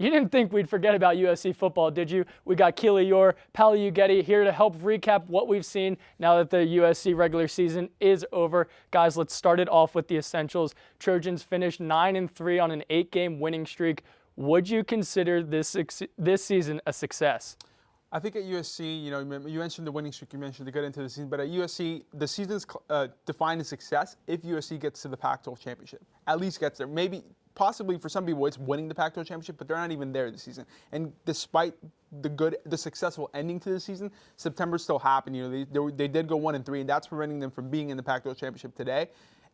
You didn't think we'd forget about USC football, did you? We got Keely Yor, Pally Ugeti here to help recap what we've seen now that the USC regular season is over. Guys, let's start it off with the essentials. Trojans finished 9-3 on an 8-game winning streak. Would you consider this season a success? I think at USC, you mentioned the winning streak, you mentioned the good into the season, but at USC, the season's defined as success if USC gets to the Pac-12 championship. At least gets there. Maybe, possibly for some people, it's winning the Pac-12 championship, but they're not even there this season. And despite the successful ending to the season, September still happened. They did go 1-3, and that's preventing them from being in the Pac-12 championship today.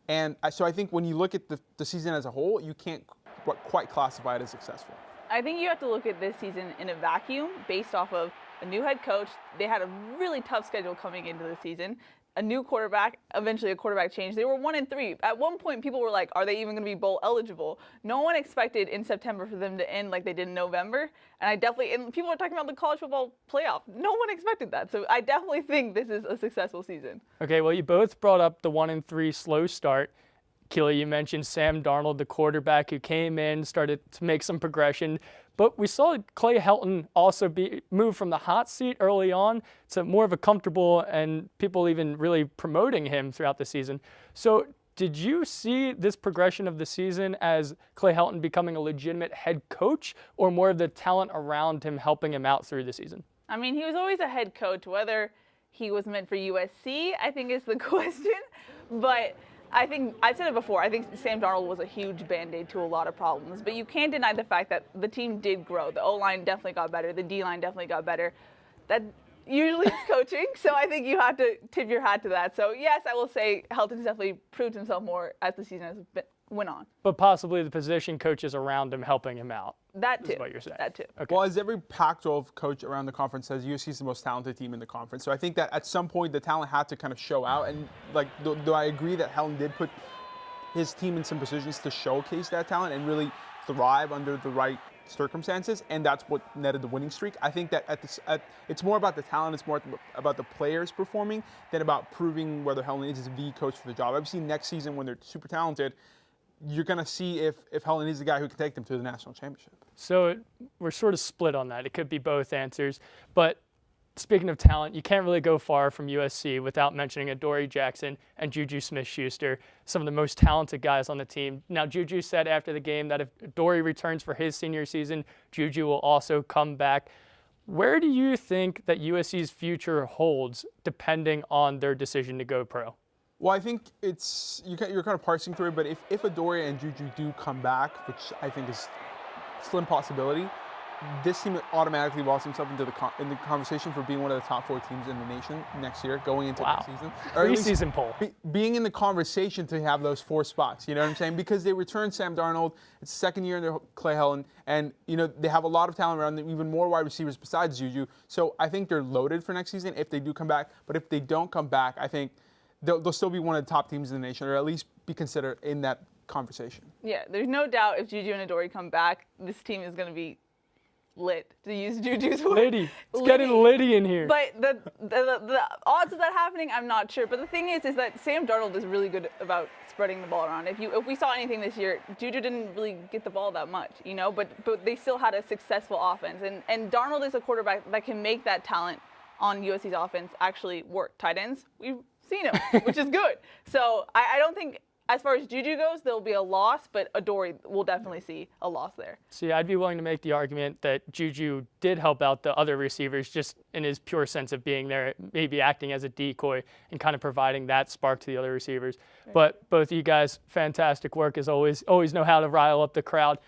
And so I think when you look at the season as a whole, you can't quite classify it as successful. I think you have to look at this season in a vacuum based off of a new head coach. They had a really tough schedule coming into the season. A new quarterback, eventually a quarterback change. They were 1-3. At one point, people were like, are they even going to be bowl eligible? No one expected in September for them to end like they did in November. And people are talking about the college football playoff. No one expected that. So I definitely think this is a successful season. Okay, well, you both brought up the 1-3 slow start. Keely, you mentioned Sam Darnold, the quarterback who came in, started to make some progression. But we saw Clay Helton also move from the hot seat early on to more of a comfortable, and people even really promoting him throughout the season. So did you see this progression of the season as Clay Helton becoming a legitimate head coach, or more of the talent around him helping him out through the season? I mean, he was always a head coach. Whether he was meant for USC, I think is the question. But I think, I've said it before, I think Sam Darnold was a huge Band-Aid to a lot of problems, but you can't deny the fact that the team did grow. The O-line definitely got better. The D-line definitely got better. That usually is coaching, so I think you have to tip your hat to that. So yes, I will say Helton's definitely proved himself more as the season went on. But possibly the position coaches around him helping him out. That too. Is what you're saying. That too. Okay. Well, as every Pac-12 coach around the conference says, USC is the most talented team in the conference. So I think that at some point the talent had to kind of show out. And though I agree that Helton did put his team in some positions to showcase that talent and really thrive under the right circumstances, and that's what netted the winning streak. I think that it's more about the talent, it's more about the players performing than about proving whether Helton is the coach for the job. Obviously, next season when they're super talented, you're going to see if Helton is the guy who can take them to the national championship. So we're sort of split on that. It could be both answers. But speaking of talent, you can't really go far from USC without mentioning Adoree Jackson and Juju Smith-Schuster, some of the most talented guys on the team. Now, Juju said after the game that if Adoree returns for his senior season, Juju will also come back. Where do you think that USC's future holds depending on their decision to go pro? Well, I think you're kind of parsing through it, but if Adoree and Juju do come back, which I think is a slim possibility, this team automatically lost himself in the conversation for being one of the top 4 teams in the nation next year, going into the season. Preseason poll. Being in the conversation to have those 4 spots, you know what I'm saying? Because they returned Sam Darnold, it's the second year under Clay Helton, and they have a lot of talent around them, even more wide receivers besides Juju. So I think they're loaded for next season if they do come back. But if they don't come back, I think they'll still be one of the top teams in the nation, or at least be considered in that conversation. Yeah, there's no doubt if Juju and Adoree come back, this team is going to be lit, to use Juju's word. Liddy. It's getting Liddy in here. But the odds of that happening, I'm not sure. But the thing is that Sam Darnold is really good about spreading the ball around. If we saw anything this year, Juju didn't really get the ball that much, but they still had a successful offense. And Darnold is a quarterback that can make that talent on USC's offense actually work. Tight ends, we've seen him, which is good. So I don't think, as far as Juju goes, there'll be a loss, but Adoree will definitely see a loss there. See, I'd be willing to make the argument that Juju did help out the other receivers just in his pure sense of being there, maybe acting as a decoy and kind of providing that spark to the other receivers. Right. But both of you guys, fantastic work as always. Always know how to rile up the crowd.